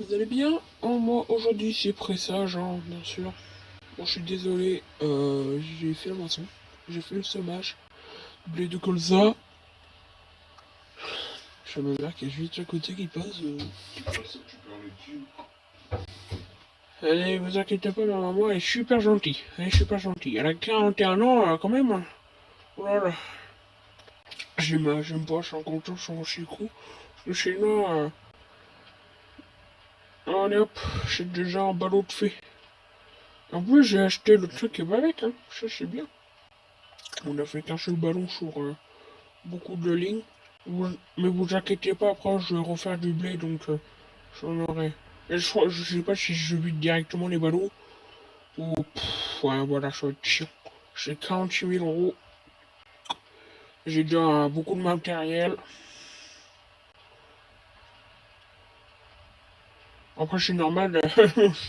vous allez bien? Moi aujourd'hui c'est pressage, bien sûr. Bon, je suis désolé, j'ai fait la moisson, j'ai fait le semage, blé de colza. Je me mère qui est juste à côté qui passe. Allez, vous inquiétez pas, ma maman elle est super gentille. Elle est super gentille. Elle a 41 ans quand même. Voilà. J'aime pas, je suis en content, je suis en chicou. Le chez nous, allez hop, j'ai déjà un ballot de fée. En plus, j'ai acheté le truc qui va avec, ça c'est bien. On a fait qu'un seul ballon sur beaucoup de lignes. Mais vous inquiétez pas, après je vais refaire du blé, donc j'en aurai. Et je sais pas si je vide directement les ballons ou ouais, voilà, ça va être chiant. J'ai 46 000 euros. J'ai déjà beaucoup de matériel. Après, c'est normal.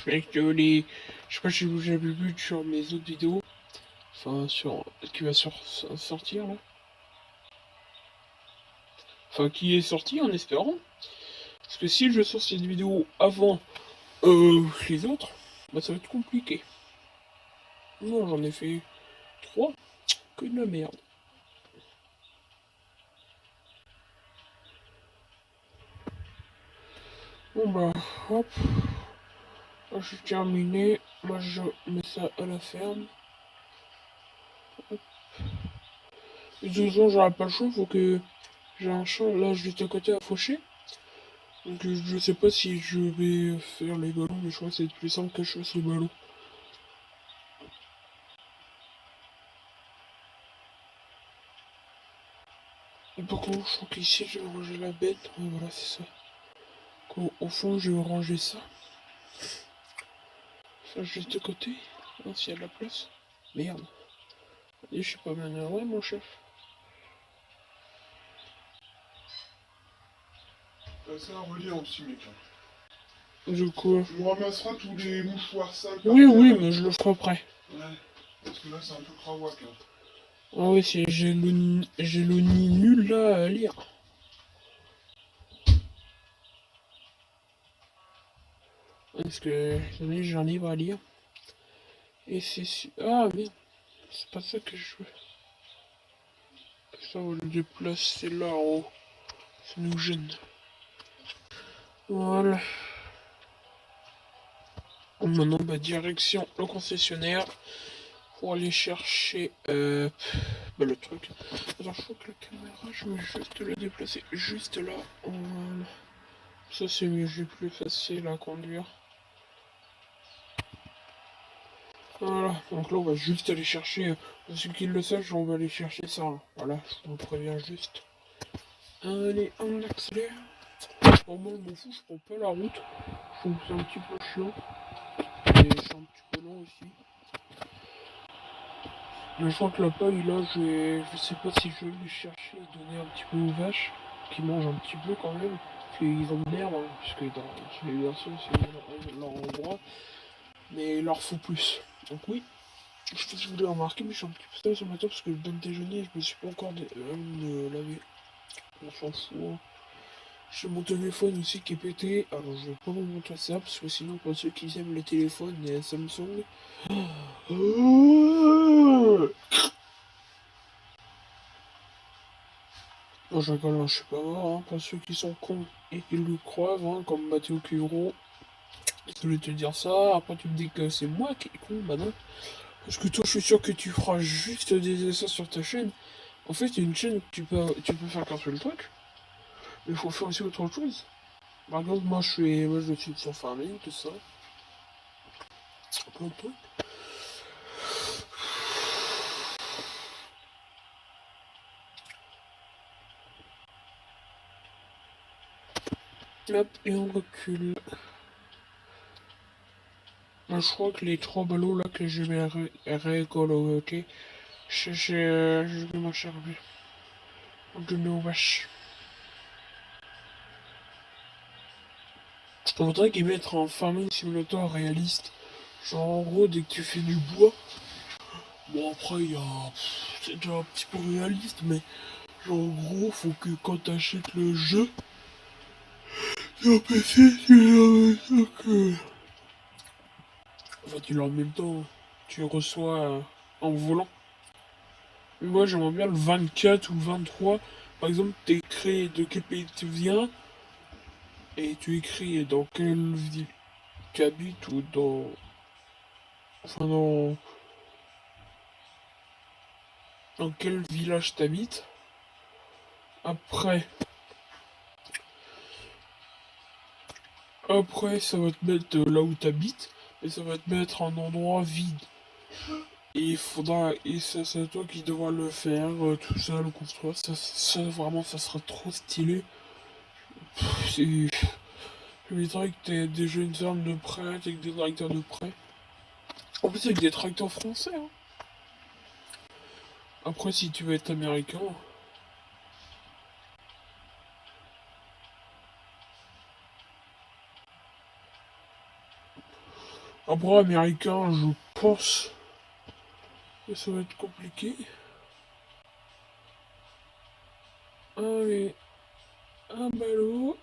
Avec je sais pas si vous avez vu sur mes autres vidéos. Enfin, sur. Qui va sortir là. Enfin, qui est sorti en espérant. Parce que si je sors cette vidéo avant les autres, bah ça va être compliqué. Non, j'en ai fait 3. Que de la merde. Bon bah, hop. Là, j'ai terminé. Moi, je mets ça à la ferme. Hop. Et de toute façon, j'aurai pas le choix. Faut que j'ai un champ là juste à côté à faucher. Donc, je sais pas si je vais faire les ballons, mais je crois que c'est plus simple que je fasse les ballons. Et par contre, je crois qu'ici, je vais ranger la bête. Ouais, voilà, c'est ça. Au fond, je vais ranger ça. Ça, juste de côté. Hein, s'il y a de la place. Merde. Et je suis pas bien ouais, mon chef. Ça va relire aussi, mec. Du coup. Tu me ramasseras tous les mouchoirs sales. Oui, oui, mais je le ferai après. Ouais. Parce que là, c'est un peu crawak. Ah oui, j'ai le nid nul là à lire. Parce que j'ai un livre à lire. Et c'est... Ah merde, c'est pas ça que je veux. Ça, on va le déplacer là en haut. Ça nous gêne. Voilà. Maintenant, bah, direction le concessionnaire. Pour aller chercher bah, le truc. Attends, je crois que la caméra, je vais juste la déplacer juste là. Voilà. Ça, c'est mieux, j'ai plus facile à conduire. Voilà, donc là on va juste aller chercher, pour ceux qui le savent, on va aller chercher ça. Voilà, je vous préviens juste. Allez, on accélère. Bon, moi, je m'en fous, je prends pas la route. Je trouve que c'est un petit peu chiant. Et c'est un petit peu long aussi. Mais je crois que la paille, là, je sais pas si je vais les chercher et donner un petit peu aux vaches, qui mangent un petit peu quand même. Parce qu'ils ont de l'herbe, puisque dans les versions, c'est leur endroit. Mais il leur faut plus. Donc oui. Je sais pas si vous l'avez remarqué, mais je suis un petit peu stressé ce matin parce que je donne déjeuner et je me suis pas encore lavé. On s'en fout. J'ai mon téléphone aussi qui est pété. Alors je vais pas vous montrer ça parce que sinon, pour ceux qui aiment les téléphones et Samsung. Non, je rigole, je suis pas mort. Pour ceux qui sont cons et qui le croient, comme Matteo Curo. Je voulais te dire ça. Après, tu me dis que c'est moi qui est con. Bah non. Parce que toi, je suis sûr que tu feras juste des essais sur ta chaîne. En fait, c'est une chaîne que tu peux faire qu'un seul truc. Mais il faut faire aussi autre chose. Par exemple, moi je suis sur farming, tout ça. Plein de trucs. Hop, et on recule. Moi, je crois que les 3 ballots là que je vais récolter, je vais m'en servir. De nos vaches. On voudrait qu'ils mettent un farming simulator réaliste. Genre en gros, dès que tu fais du bois, bon après c'est déjà un petit peu réaliste, mais genre en gros, faut que quand t'achètes le jeu, Sur PC, tu l'as en même temps que... Enfin, tu l'as en même temps. Tu le reçois en volant. Mais moi, j'aimerais bien le 24 ou le 23. Par exemple, t'écris de quel pays tu viens et tu écris dans quelle ville tu habites ou dans... Enfin, dans quel village t'habites. Après, ça va te mettre là où t'habites et ça va te mettre un endroit vide. Et il faudra, et ça, c'est toi qui devras le faire, tout ça, le construire. Ça, vraiment, ça sera trop stylé. C'est, je m'étonnerais que t'aies déjà une ferme de prêt, avec des tracteurs de prêt. En plus, avec des tracteurs français, hein. Après, si tu veux être américain, après, américain, je pense que ça va être compliqué. Allez, un ballot,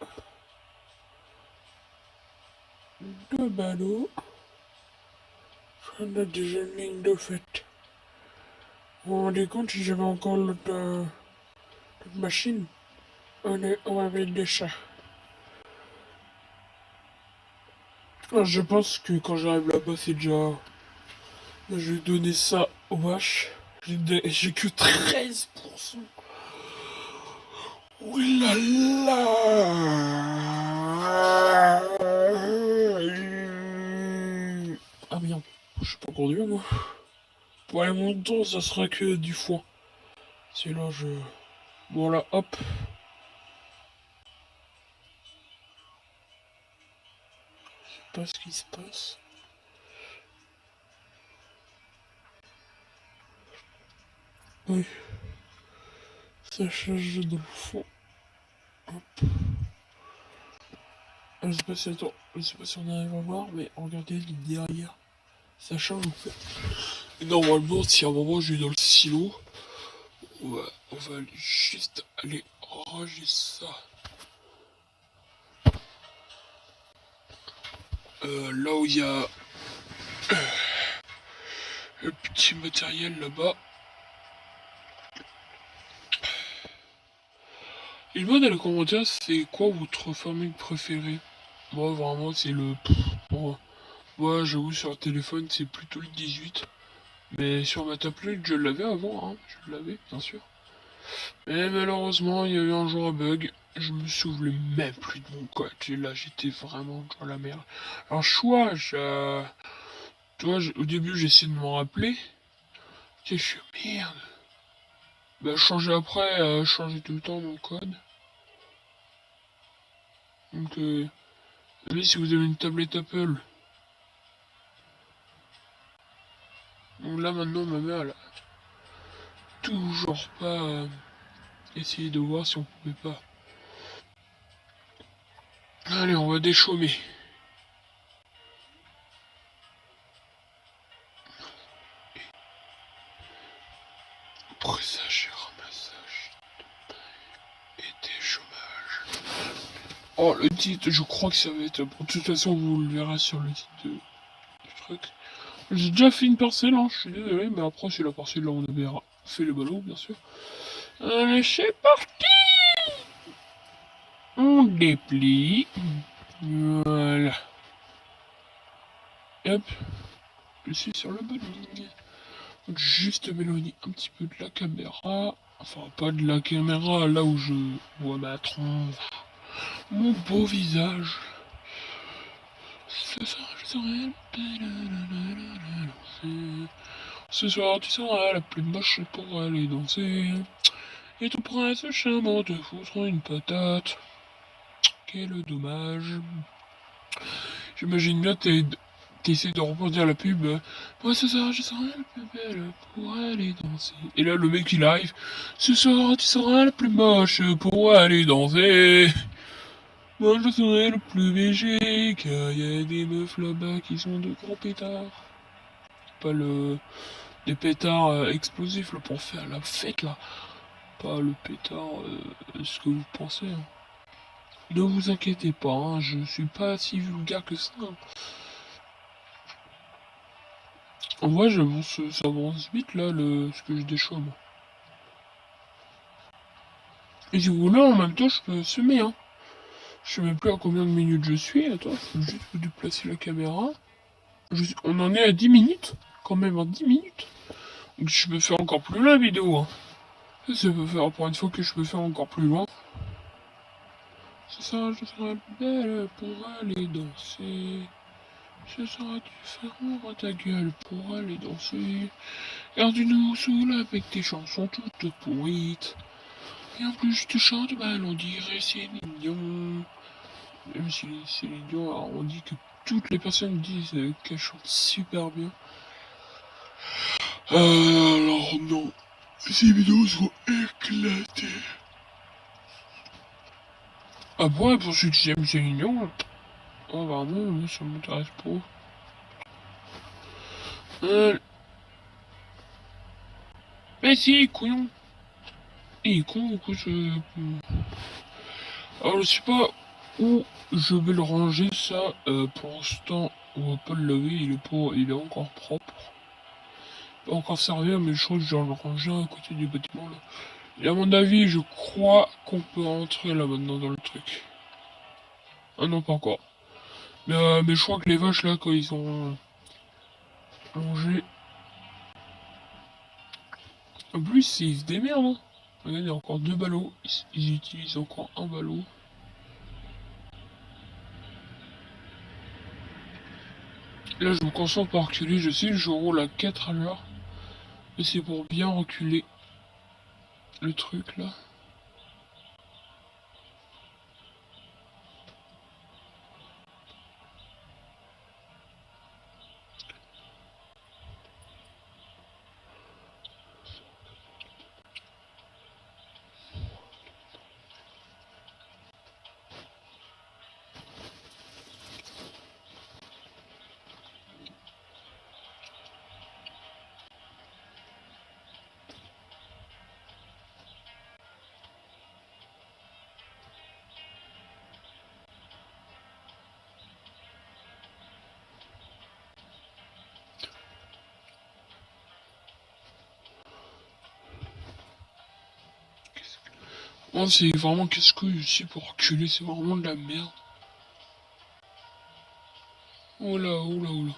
deux ballots. On a déjà une ligne de fête. Vous vous rendez compte si j'avais encore l'autre machine? On avait déjà. Je pense que quand j'arrive là-bas, c'est déjà. Je vais donner ça aux vaches. J'ai que 13%. Oh là là. Ah merde, je sais pas conduire moi. Pour aller mon temps, ça sera que du foin. C'est là, je... Voilà, hop. Je sais pas ce qui se passe. Oui, ça charge dans le fond. Hop. Je sais pas si, attends, je sais pas si on arrive à voir, mais regardez derrière. Ça change en fait. Et normalement, si à un moment je vais dans le silo, on va juste aller ranger ça. Là où il y a le petit matériel là-bas. Et le mode dans les commentaires, c'est quoi votre famille préférée? Moi, vraiment, c'est le... Moi, j'avoue, sur le téléphone, c'est plutôt le 18. Mais sur ma tablette, je l'avais avant, hein. Je l'avais, bien sûr. Mais malheureusement, il y a eu un jour un bug. Je me souvenais même plus de mon code. Et là, j'étais vraiment dans la merde. Alors, choix, tu vois, au début, j'ai essayé de m'en rappeler. Je suis merde. Bah, changer après, changer tout le temps mon code. Donc, mais si vous avez une tablette Apple. Donc là, maintenant, ma mère, elle a toujours pas essayé de voir si on pouvait pas. Allez, on va déchaumer. Pressage et ramassage et déchômage. Oh, le titre, je crois que ça va être... Bon, de toute façon, vous le verrez sur le titre du truc. J'ai déjà fait une parcelle, hein, je suis désolé, mais après, c'est la parcelle là où on avait fait le ballon, bien sûr. Allez, c'est parti. On déplie. Voilà. Et hop. Je suis sur le bowling. Donc, juste m'éloigner un petit peu de la caméra. Enfin, pas de la caméra, là où je vois ma tronche. Mon beau visage. Ce soir, je serai ce soir, tu seras la plus moche pour aller danser. Et ton prince charmant te foutra une patate. Quel dommage. J'imagine bien t'essaies de rebondir la pub. Moi ce soir je serai la plus belle pour aller danser. Et là le mec il arrive. Ce soir tu seras la plus moche pour aller danser. Moi je serai le plus léger car y a des meufs là-bas qui sont de gros pétards. Pas des pétards explosifs là, pour faire la fête là. Pas le pétard ce que vous pensez. Hein. Ne vous inquiétez pas, hein, je suis pas si vulgaire que ça. En vrai, ça avance vite là, ce que je déchaume. Et si vous voulez, en même temps, je peux semer, hein. Je sais même plus à combien de minutes je suis. Attends, je faut juste vous déplacer la caméra. On en est à 10 minutes. Quand même, à 10 minutes. Donc je peux faire encore plus loin la vidéo, hein. Ça peut faire pour une fois que je peux faire encore plus loin. Ce sera, je serai belle pour aller danser. Ce sera différent à ta gueule pour aller danser. Garde-nous sous avec tes chansons toutes pourrites. Et en plus, je te chante mal, on dirait Céline Dion. Même si Céline Dion, alors on dit que toutes les personnes disent qu'elle chante super bien. Alors non, ces vidéos sont éclatées. Ah bon, pour ceux qui aiment Céline Dion, oh pardon, moi ça m'intéresse pas. Mais si, couillon. Il est con ou quoi ce... Alors je sais pas où je vais le ranger ça. Pour l'instant, on va pas le laver, il est encore propre. Pas encore servir, mais je crois que je vais le ranger à côté du bâtiment là. Et à mon avis, je crois qu'on peut entrer là maintenant dans le truc. Ah non, pas encore. Mais je crois que les vaches là, quand ils ont mangé. En plus, ils se démerdent. Hein. Regardez, il y a encore 2 ballots. Ils utilisent encore un ballot. Là, je me concentre pour reculer. Je sais que je roule à 4 à l'heure. Mais c'est pour bien reculer le truc là. Moi, c'est vraiment casse-couille ici pour reculer. C'est vraiment de la merde. Oh là, oh là, oh là.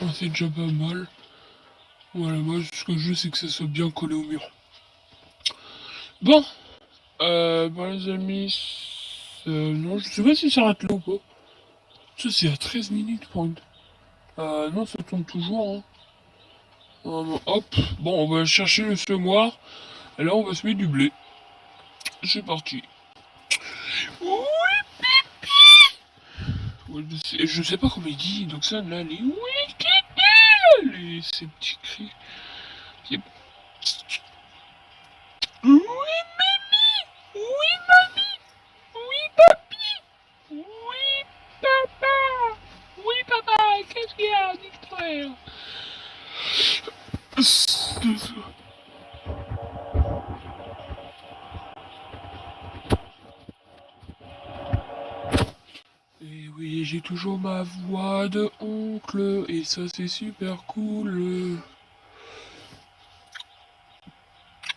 Ah, c'est déjà pas mal. Voilà, moi, ce que je veux, c'est que ça soit bien collé au mur. Bon, les amis, non, je sais pas si ça arrête là ou pas. Ça, c'est à 13 minutes, point. Non, ça tourne toujours, hein. Hop, bon, on va chercher le semoir. Et là, on va semer du blé. C'est parti. Ouais, je sais pas comment il dit, donc ça, là, ces petits cris. C'est- Oui, oui, oui, oui, papa. Oui, papa, qu'est-ce qu'il y a, distraire? Et oui, j'ai toujours ma voix de oncle, et ça c'est super cool.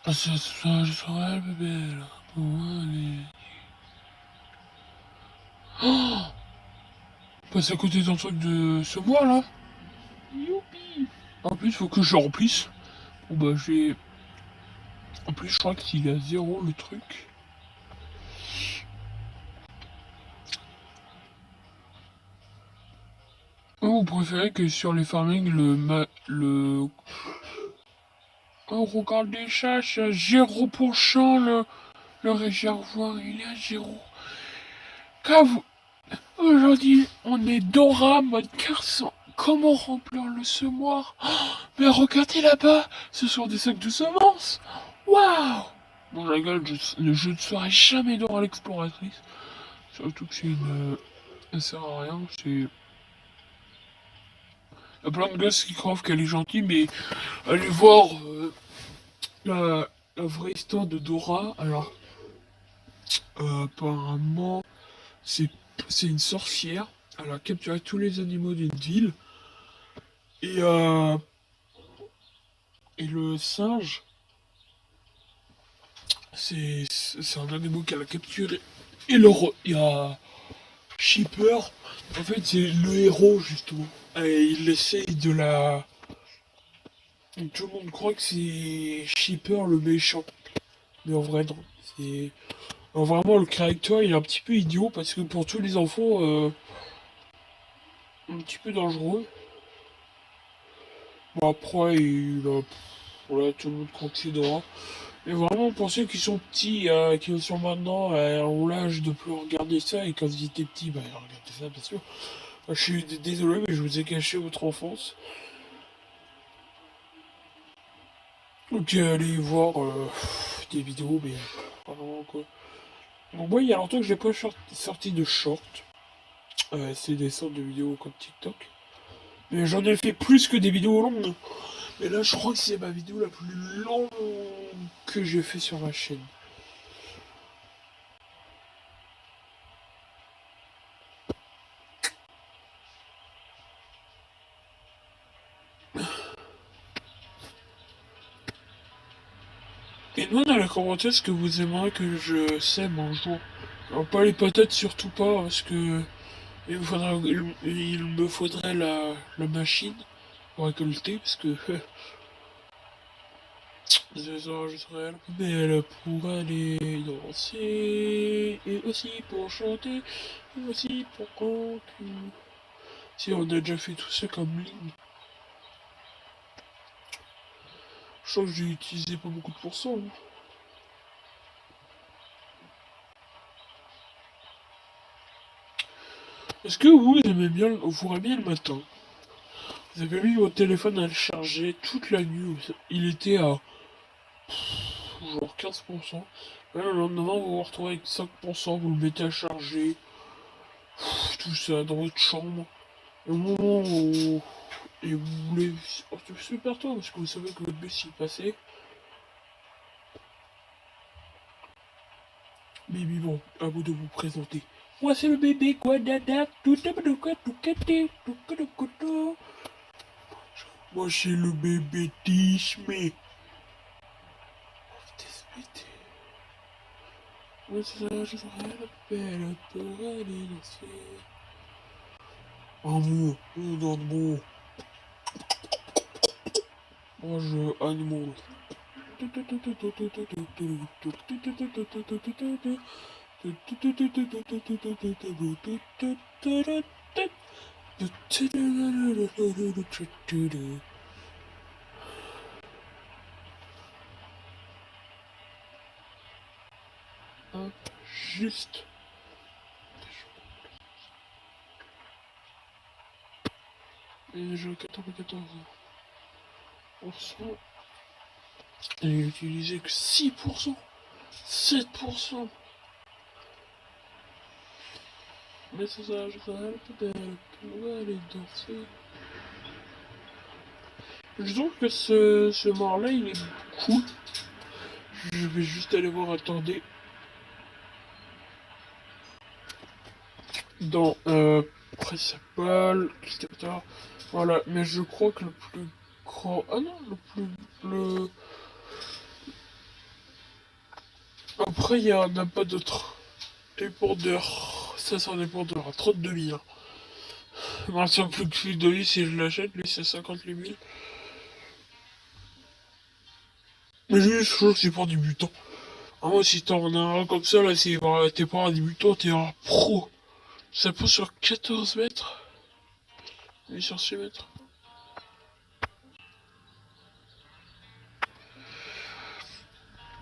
Ce soir, je serai le bébé là, pour aller. Oh, passe à côté d'un truc de ce mois là. Youpi. En plus, faut que je remplisse. Bon bah j'ai... En plus, je crois qu'il est à 0 le truc. Oh, vous préférez que sur les farming, le... Oh, regarde les chats, c'est à 0 le réservoir, il est à 0. Quand vous... Aujourd'hui, on est Dora mode garçon. Comment remplir le semoir? Oh, mais regardez là-bas, ce sont des sacs de semences. Waouh! Bon, je rigole, je ne serai jamais Dora l'exploratrice. Surtout que c'est une... ça sert à rien, c'est... y a plein de gosses qui croient qu'elle est gentille, mais allez voir la vraie histoire de Dora. Alors, apparemment, c'est c'est une sorcière. Elle a capturé tous les animaux d'une ville. Et, euh, et le singe, c'est un animal qu'elle a capturé. Il y a Shipper. En fait, c'est le héros, justement. Et il essaye de la... Tout le monde croit que c'est Shipper le méchant. Mais en vrai, non. C'est... Alors, vraiment, le créateur, il est un petit peu idiot parce que pour tous les enfants, un petit peu dangereux. Bon, après, voilà, tout le monde croit que c'est Dora. Mais vraiment, pour ceux qui sont petits, qui sont maintenant, ont l'âge de plus regarder ça, et quand ils étaient petits, bah, regardez ça, bien sûr. Je suis désolé, mais je vous ai caché votre enfance. Donc, allez voir des vidéos, mais pas vraiment quoi. Donc, moi, il y a longtemps que j'ai pas sorti de short. C'est des sortes de vidéos comme TikTok. Mais j'en ai fait plus que des vidéos longues. Mais là, je crois que c'est ma vidéo la plus longue que j'ai fait sur ma chaîne. Et moi dans les commentaires ce que vous aimeriez que je sème un jour. Alors pas les patates surtout pas parce que il me faudrait la machine pour récolter parce que je serais la plus belle pour aller danser et aussi pour chanter et aussi pour conclure. Si on a déjà fait tout ça comme ligne. Je crois que j'ai utilisé pas beaucoup de pourcents. Hein. Est-ce que vous aimez bien, vous aimez bien le matin? Vous avez mis votre téléphone à le charger toute la nuit. Il était à genre 15%. Là, le lendemain, vous vous retrouvez avec 5%. Vous le mettez à charger. Tout ça dans votre chambre. Et au moment où et vous voulez sortir super tôt parce que vous savez que votre bus y passait. Mais bon, à vous de vous présenter. Moi c'est le bébé quoi dada tout moi c'est le bébé Disney. Moi ça je serai la belle pour aller danser. Amour, amour. Moi je animal. Juste. Et je 94%. Et utilisé que 6%. 7%. Mais ça, je serais peut-être pour aller danser. Je trouve que ce mort-là, il est cool. Je vais juste aller voir, attendez. Dans principal, etc. Voilà, mais je crois que le plus grand. Ah non, le. Après, il y en a pas d'autres. Dépendeur. Ça, c'est un dépendeur à 32 000. Moi, c'est un plus que celui de lui, si je l'achète, lui, c'est 58 000. Mais lui, je trouve que c'est pour débutant. Ah, moi, si t'en as un comme ça, là, t'es pas un débutant, t'es un pro. Ça pose sur 14 mètres. Et sur 6 mètres.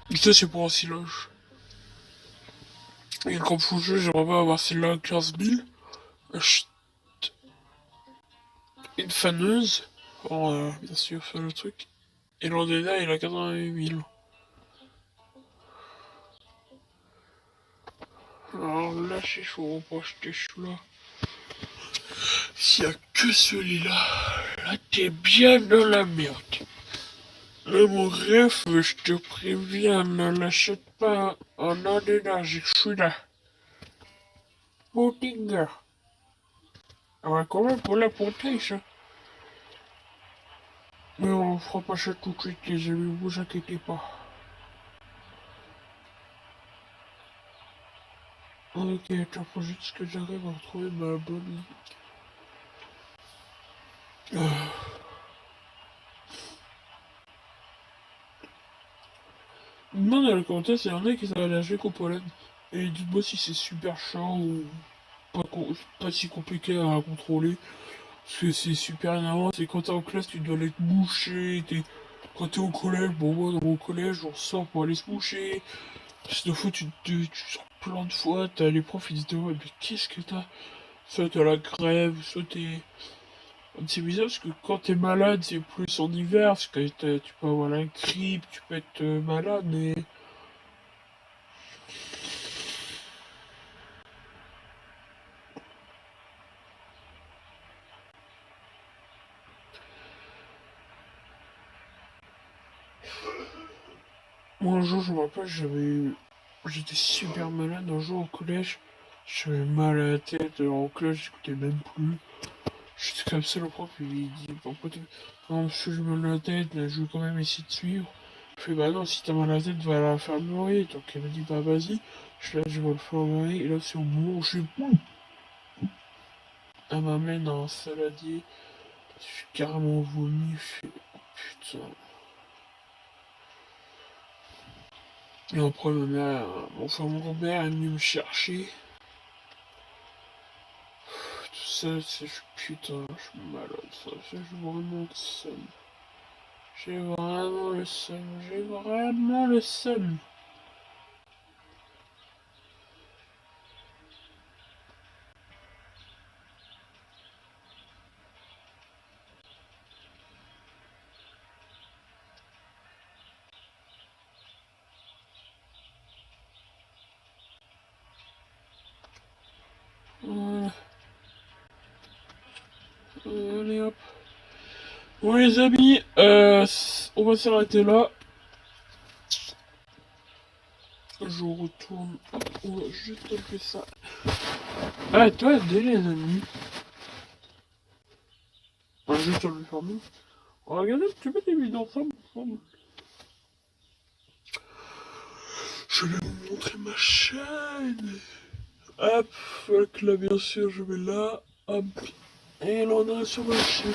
Et ça, c'est pour un silage. Et comme faut jouer, j'aimerais pas avoir celle-là à 15 000. Achète une faneuse. Pour, bien sûr, faire le truc. Et l'Andena, il a 88 000. Alors là, c'est chaud pour acheter celui-là. S'il y a que celui-là, là, Là, t'es bien dans la merde. Là, mon rêve, je te préviens, ne l'achète pas en énergie, je suis là. Bottinger. Ah ouais, quand même, pour la protéger. Mais on fera pas ça tout de suite, les amis, vous inquiétez pas. Ok, attends, faut juste que j'arrive à retrouver ma bonne... Non, dans le commentaire, c'est un mec qui s'est allergique au pollen. Et dites-moi si c'est super chiant ou pas si compliqué à contrôler. Parce que c'est super énervant, c'est quand t'es en classe, tu dois aller te moucher. Quand t'es au collège, bon, moi, dans mon collège, on sort pour aller se moucher. Cette fois, tu sors plein de fois, t'as les profs, ils disent, ouais, mais qu'est-ce que t'as? Soit t'as la grève, soit t'es... C'est bizarre parce que quand t'es malade, c'est plus en hiver, parce que tu peux avoir la grippe, tu peux être malade, mais... Moi, un jour, je me rappelle, j'étais super malade, un jour au collège, j'avais mal à la tête, en collège, j'écoutais même plus. J'étais comme ça, le prof, il dit, pourquoi tu... Non, parce que j'ai mal à la tête, mais je veux quand même essayer de suivre. Je fais, bah non, si t'as mal à la tête, va à l'infirmerie. Donc elle me dit, bah vas-y. Je vais à l'infirmerie, et là, c'est au moment où je suis... Elle m'amène un saladier. Je suis carrément vomi, je fais, oh, putain. Et après, mon grand-père est venu me chercher. Tout ça, c'est, putain, je suis malade, ça, j'ai vraiment le seum. J'ai vraiment le seum, j'ai vraiment le seum. Voilà. Allez hop. Bon les amis, on va s'arrêter là. Je retourne. Hop, on va juste enlever ça. Ah toi, dès les amis. On va juste enlever fermer. Regardez un petit peu des vidéos ensemble. Je vais vous montrer ma chaîne. Hop, donc là bien sûr je vais là. Hop. Et là on est sur ma chaîne.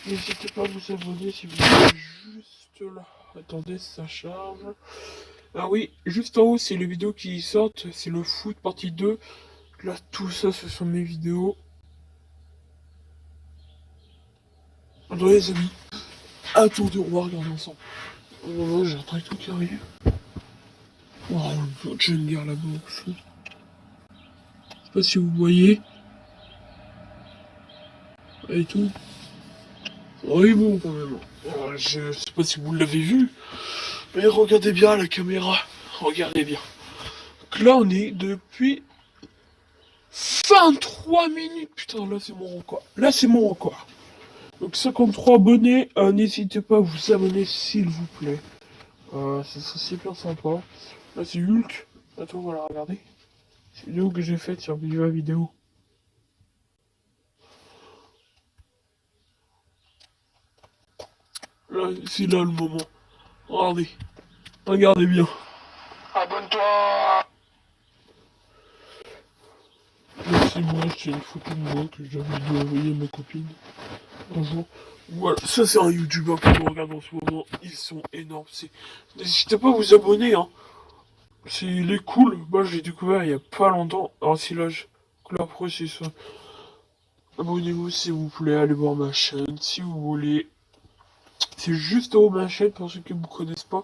N'hésitez pas à vous abonner si vous êtes juste là. Attendez, ça charge. Ah oui, juste en haut, c'est les vidéos qui sortent. C'est le foot partie 2. Là, tout ça, ce sont mes vidéos. Attendez, les amis. Attendez, on va regarder ensemble. Oh, j'ai un truc qui arrive. Oh, j'ai une guerre là-bas. Je sais pas si vous voyez. Et tout. Oui, bon, quand même. Oh, je sais pas si vous l'avez vu. Mais regardez bien la caméra. Regardez bien. Donc là, on est depuis 23 minutes. Putain, là, c'est mon record. Là, c'est mon record. Donc 53 abonnés. N'hésitez pas à vous abonner, s'il vous plaît. Ce serait super sympa. Là, c'est Hulk. Attends, on va la regarder. C'est une vidéo que j'ai faite sur Viva Vidéo. Là, c'est là le moment. Regardez. Regardez bien. Abonne-toi. Là, c'est moi, c'est une photo de moi que j'avais dû envoyer à ma copine un jour. Voilà, ça c'est un YouTuber que je regarde en ce moment. Ils sont énormes. N'hésitez pas à vous abonner, hein. C'est les cool. Moi, j'ai découvert il y a pas longtemps. Alors, si là, après, c'est ça. Abonnez-vous s'il vous plaît, allez voir ma chaîne si vous voulez. C'est juste en haut de ma chaîne pour ceux qui ne me connaissent pas.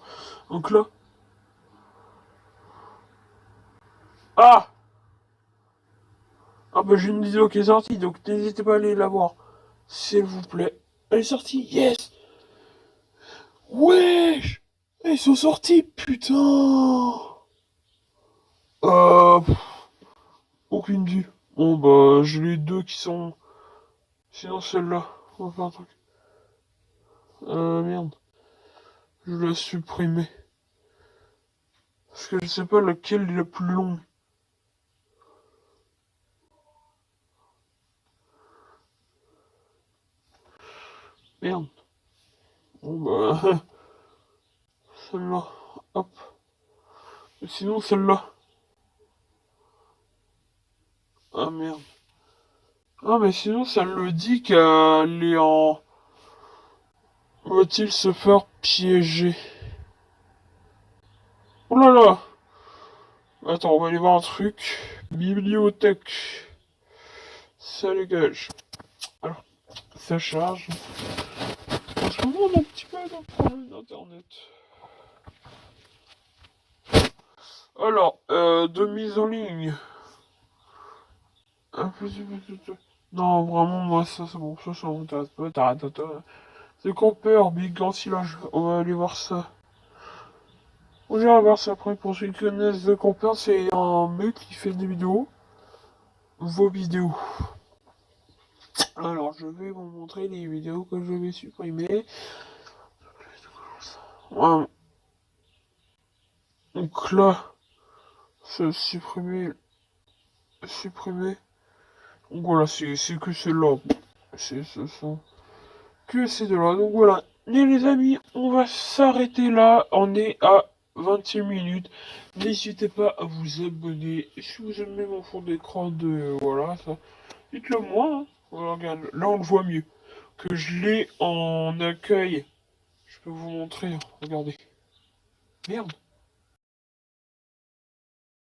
Donc là. Ah! Ah bah j'ai une vidéo qui est sortie, donc n'hésitez pas à aller la voir. S'il vous plaît. Elle est sortie, yes! Wesh! Ils sont sortis, putain! Pff, aucune vue. Bon bah j'ai les deux qui sont... Sinon celle-là. On va faire un truc. Merde. Je l'ai supprimé. Parce que je sais pas lequel est le plus long. Merde. Bon bah... Celle-là. Hop. Et sinon celle-là. Ah merde. Ah mais sinon ça le dit qu'elle est en... Va-t-il se faire piéger? Oh là là! Attends, on va aller voir un truc. Bibliothèque. Ça dégage. Alors, ça charge. En ce moment, on a un petit peu de problème d'internet. Alors, de mise en ligne. Non, vraiment, moi, ça, c'est bon. Ça m'intéresse pas. T'arrêtes. C'est Compeur, Big Gansilage. On va aller voir ça. On va voir ça après. Pour ceux qui connaissent The Compeur, c'est un mec qui fait des vidéos. Vos vidéos. Alors, je vais vous montrer les vidéos que je vais supprimer. Ouais. Donc là, c'est supprimer. Donc voilà, c'est que celle-là. Ce sont que ces deux-là. Donc voilà. Et les amis, on va s'arrêter là. On est à 26 minutes. N'hésitez pas à vous abonner. Si vous aimez mon fond d'écran de... Voilà, ça. Dites-le moi. Hein. Voilà, regarde, là, on le voit mieux. Que je l'ai en accueil. Je peux vous montrer. Hein. Regardez. Merde.